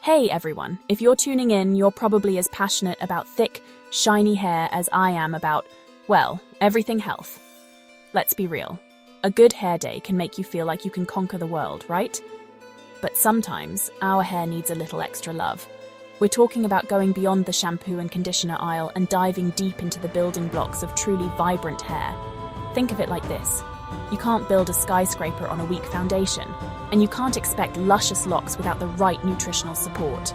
Hey everyone, if you're tuning in, you're probably as passionate about thick, shiny hair as I am about, well, everything health. Let's be real. A good hair day can make you feel like you can conquer the world, right? But sometimes, our hair needs a little extra love. We're talking about going beyond the shampoo and conditioner aisle and diving deep into the building blocks of truly vibrant hair. Think of it like this. You can't build a skyscraper on a weak foundation, and you can't expect luscious locks without the right nutritional support.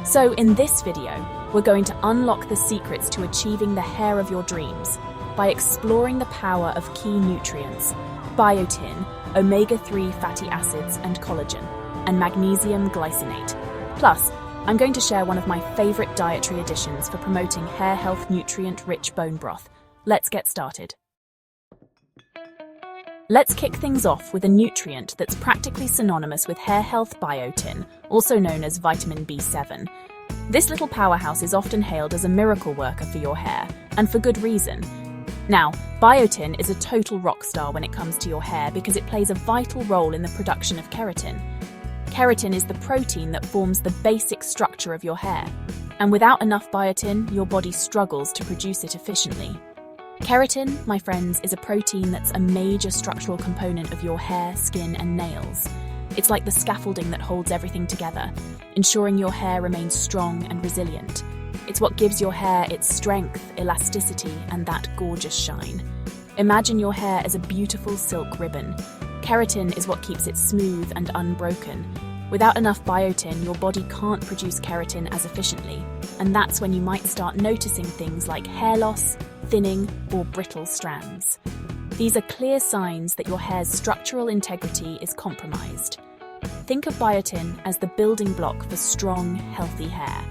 So in this video, we're going to unlock the secrets to achieving the hair of your dreams by exploring the power of key nutrients, biotin, omega-3 fatty acids and collagen, and magnesium glycinate. Plus, I'm going to share one of my favorite dietary additions for promoting hair health nutrient-rich bone broth. Let's get started. Let's kick things off with a nutrient that's practically synonymous with hair health: biotin, also known as vitamin B7. This little powerhouse is often hailed as a miracle worker for your hair, and for good reason. Now, biotin is a total rock star when it comes to your hair because it plays a vital role in the production of keratin. Keratin is the protein that forms the basic structure of your hair, and without enough biotin, your body struggles to produce it efficiently. Keratin, my friends, is a protein that's a major structural component of your hair, skin, and nails. It's like the scaffolding that holds everything together, ensuring your hair remains strong and resilient. It's what gives your hair its strength, elasticity, and that gorgeous shine. Imagine your hair as a beautiful silk ribbon. Keratin is what keeps it smooth and unbroken. Without enough biotin, your body can't produce keratin as efficiently, and that's when you might start noticing things like hair loss, thinning, or brittle strands. These are clear signs that your hair's structural integrity is compromised. Think of biotin as the building block for strong, healthy hair.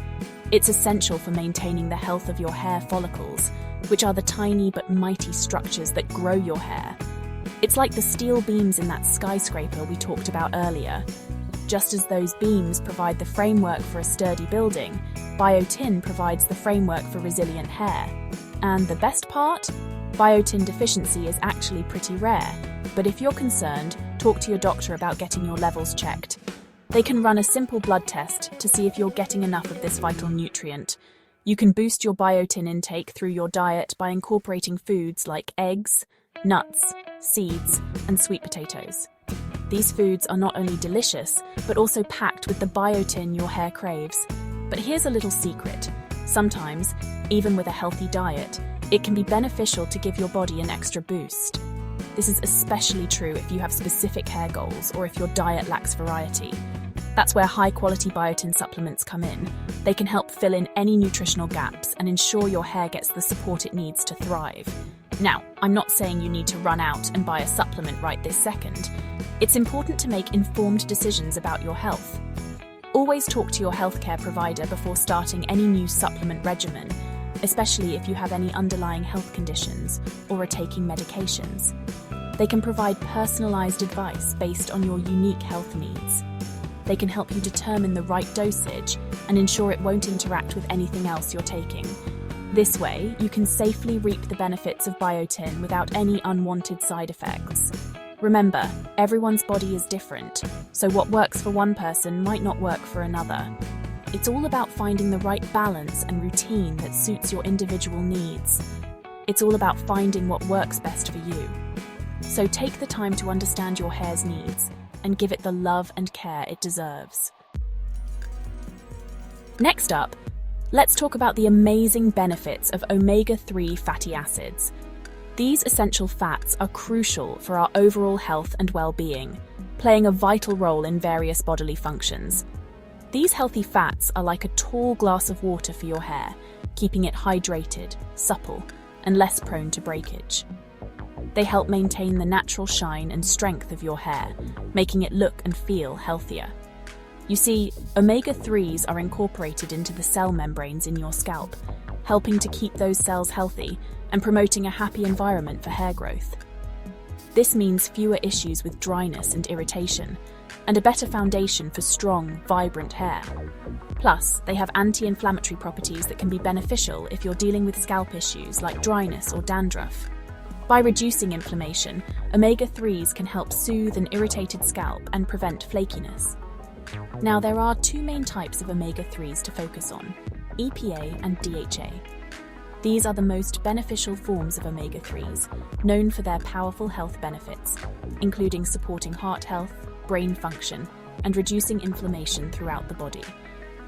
It's essential for maintaining the health of your hair follicles, which are the tiny but mighty structures that grow your hair. It's like the steel beams in that skyscraper we talked about earlier. Just as those beams provide the framework for a sturdy building, biotin provides the framework for resilient hair. And the best part? Biotin deficiency is actually pretty rare, but if you're concerned, talk to your doctor about getting your levels checked. They can run a simple blood test to see if you're getting enough of this vital nutrient. You can boost your biotin intake through your diet by incorporating foods like eggs, nuts, seeds, and sweet potatoes. These foods are not only delicious, but also packed with the biotin your hair craves. But here's a little secret. Sometimes, even with a healthy diet, it can be beneficial to give your body an extra boost. This is especially true if you have specific hair goals or if your diet lacks variety. That's where high-quality biotin supplements come in. They can help fill in any nutritional gaps and ensure your hair gets the support it needs to thrive. Now, I'm not saying you need to run out and buy a supplement right this second. It's important to make informed decisions about your health. Always talk to your healthcare provider before starting any new supplement regimen, especially if you have any underlying health conditions or are taking medications. They can provide personalized advice based on your unique health needs. They can help you determine the right dosage and ensure it won't interact with anything else you're taking. This way, you can safely reap the benefits of biotin without any unwanted side effects. Remember, everyone's body is different, so what works for one person might not work for another. It's all about finding the right balance and routine that suits your individual needs. It's all about finding what works best for you. So take the time to understand your hair's needs and give it the love and care it deserves. Next up, let's talk about the amazing benefits of omega-3 fatty acids. These essential fats are crucial for our overall health and well-being, playing a vital role in various bodily functions. These healthy fats are like a tall glass of water for your hair, keeping it hydrated, supple, and less prone to breakage. They help maintain the natural shine and strength of your hair, making it look and feel healthier. You see, omega-3s are incorporated into the cell membranes in your scalp, helping to keep those cells healthy and promoting a happy environment for hair growth. This means fewer issues with dryness and irritation, and a better foundation for strong, vibrant hair. Plus, they have anti-inflammatory properties that can be beneficial if you're dealing with scalp issues like dryness or dandruff. By reducing inflammation, omega-3s can help soothe an irritated scalp and prevent flakiness. Now, there are two main types of omega-3s to focus on: EPA and DHA. These are the most beneficial forms of omega-3s, known for their powerful health benefits, including supporting heart health, brain function, and reducing inflammation throughout the body.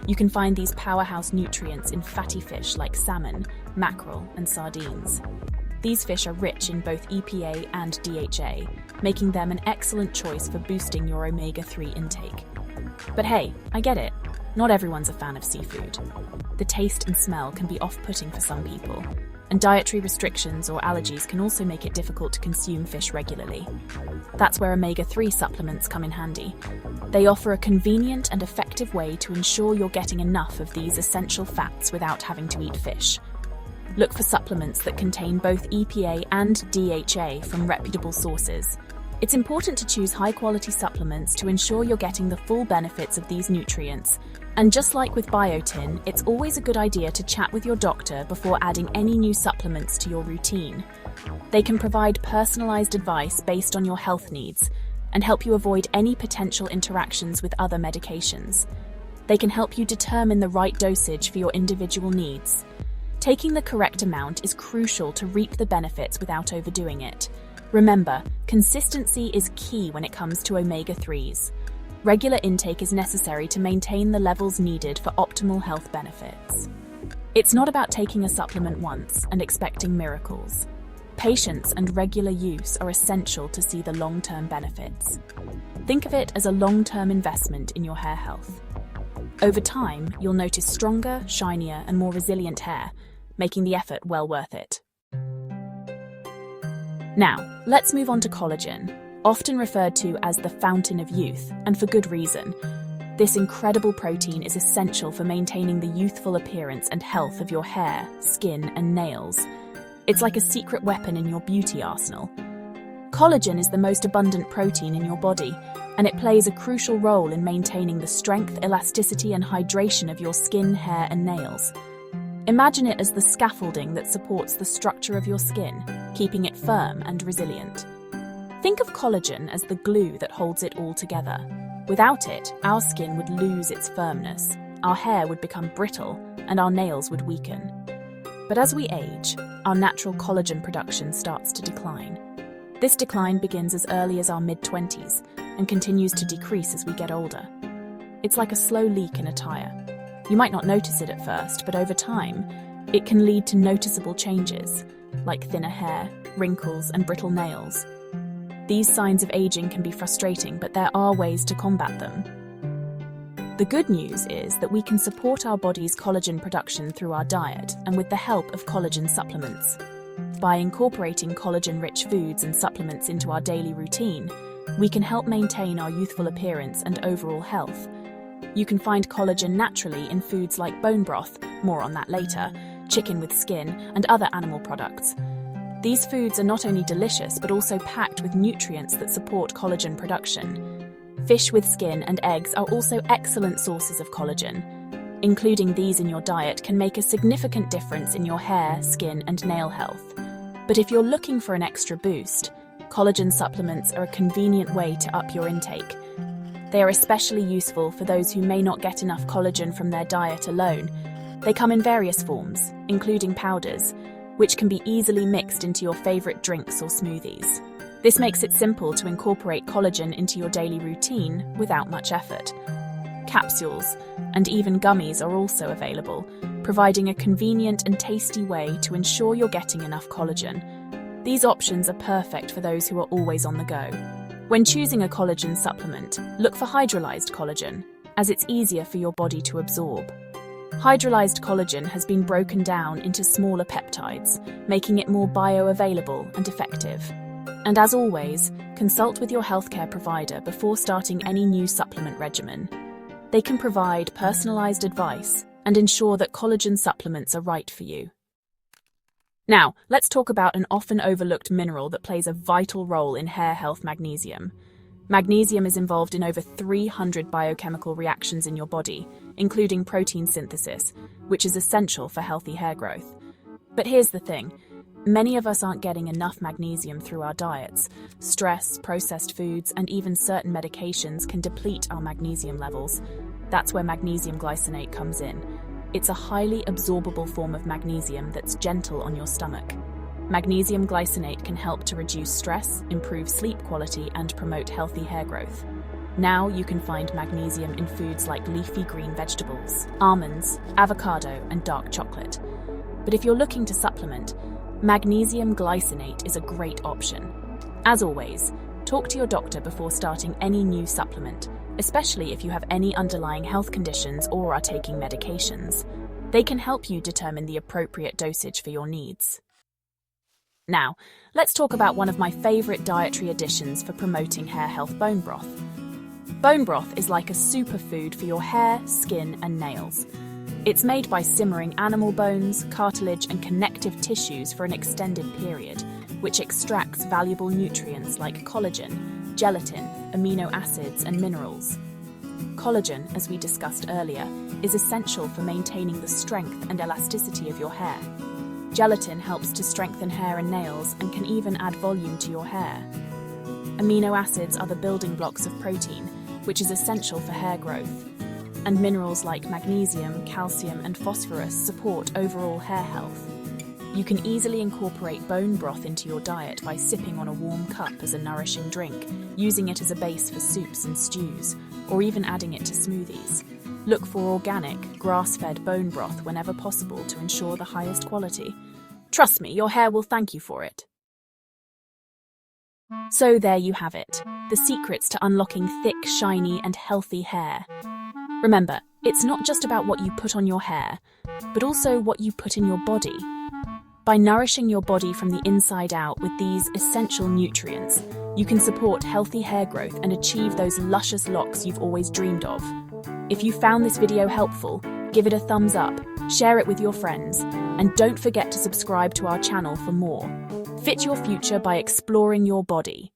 You can find these powerhouse nutrients in fatty fish like salmon, mackerel, and sardines. These fish are rich in both EPA and DHA, making them an excellent choice for boosting your omega-3 intake. But hey, I get it. Not everyone's a fan of seafood. The taste and smell can be off-putting for some people, and dietary restrictions or allergies can also make it difficult to consume fish regularly. That's where omega-3 supplements come in handy. They offer a convenient and effective way to ensure you're getting enough of these essential fats without having to eat fish. Look for supplements that contain both EPA and DHA from reputable sources. It's important to choose high-quality supplements to ensure you're getting the full benefits of these nutrients. And just like with biotin, it's always a good idea to chat with your doctor before adding any new supplements to your routine. They can provide personalized advice based on your health needs and help you avoid any potential interactions with other medications. They can help you determine the right dosage for your individual needs. Taking the correct amount is crucial to reap the benefits without overdoing it. Remember, consistency is key when it comes to omega-3s. Regular intake is necessary to maintain the levels needed for optimal health benefits. It's not about taking a supplement once and expecting miracles. Patience and regular use are essential to see the long-term benefits. Think of it as a long-term investment in your hair health. Over time, you'll notice stronger, shinier, and more resilient hair, making the effort well worth it. Now, let's move on to collagen, often referred to as the fountain of youth, and for good reason. This incredible protein is essential for maintaining the youthful appearance and health of your hair, skin, and nails. It's like a secret weapon in your beauty arsenal. Collagen is the most abundant protein in your body, and it plays a crucial role in maintaining the strength, elasticity, and hydration of your skin, hair, and nails. Imagine it as the scaffolding that supports the structure of your skin, keeping it firm and resilient. Think of collagen as the glue that holds it all together. Without it, our skin would lose its firmness, our hair would become brittle, and our nails would weaken. But as we age, our natural collagen production starts to decline. This decline begins as early as our mid-20s and continues to decrease as we get older. It's like a slow leak in a tire. You might not notice it at first, but over time, it can lead to noticeable changes, like thinner hair, wrinkles, and brittle nails. These signs of aging can be frustrating, but there are ways to combat them. The good news is that we can support our body's collagen production through our diet and with the help of collagen supplements. By incorporating collagen-rich foods and supplements into our daily routine, we can help maintain our youthful appearance and overall health. You can find collagen naturally in foods like bone broth, more on that later, chicken with skin, and other animal products. These foods are not only delicious but also packed with nutrients that support collagen production. Fish with skin and eggs are also excellent sources of collagen. Including these in your diet can make a significant difference in your hair, skin, and nail health. But if you're looking for an extra boost, collagen supplements are a convenient way to up your intake. They are especially useful for those who may not get enough collagen from their diet alone. They come in various forms, including powders, which can be easily mixed into your favorite drinks or smoothies. This makes it simple to incorporate collagen into your daily routine without much effort. Capsules and even gummies are also available, providing a convenient and tasty way to ensure you're getting enough collagen. These options are perfect for those who are always on the go. When choosing a collagen supplement, look for hydrolyzed collagen, as it's easier for your body to absorb. Hydrolyzed collagen has been broken down into smaller peptides, making it more bioavailable and effective. And as always, consult with your healthcare provider before starting any new supplement regimen. They can provide personalized advice and ensure that collagen supplements are right for you. Now, let's talk about an often overlooked mineral that plays a vital role in hair health: magnesium. Magnesium is involved in over 300 biochemical reactions in your body, including protein synthesis, which is essential for healthy hair growth. But here's the thing. Many of us aren't getting enough magnesium through our diets. Stress, processed foods, and even certain medications can deplete our magnesium levels. That's where magnesium glycinate comes in. It's a highly absorbable form of magnesium that's gentle on your stomach. Magnesium glycinate can help to reduce stress, improve sleep quality, and promote healthy hair growth. Now you can find magnesium in foods like leafy green vegetables, almonds, avocado, and dark chocolate. But if you're looking to supplement, magnesium glycinate is a great option. As always, talk to your doctor before starting any new supplement, especially if you have any underlying health conditions or are taking medications. They can help you determine the appropriate dosage for your needs. Now, let's talk about one of my favorite dietary additions for promoting hair health: bone broth. Bone broth is like a superfood for your hair, skin, and nails. It's made by simmering animal bones, cartilage, and connective tissues for an extended period, which extracts valuable nutrients like collagen, gelatin, amino acids, and minerals. Collagen, as we discussed earlier, is essential for maintaining the strength and elasticity of your hair. Gelatin helps to strengthen hair and nails and can even add volume to your hair. Amino acids are the building blocks of protein, which is essential for hair growth. And minerals like magnesium, calcium, and phosphorus support overall hair health. You can easily incorporate bone broth into your diet by sipping on a warm cup as a nourishing drink, using it as a base for soups and stews, or even adding it to smoothies. Look for organic, grass-fed bone broth whenever possible to ensure the highest quality. Trust me, your hair will thank you for it. So there you have it, the secrets to unlocking thick, shiny, and healthy hair. Remember, it's not just about what you put on your hair, but also what you put in your body. By nourishing your body from the inside out with these essential nutrients, you can support healthy hair growth and achieve those luscious locks you've always dreamed of. If you found this video helpful, give it a thumbs up, share it with your friends, and don't forget to subscribe to our channel for more. Fit your future by exploring your body.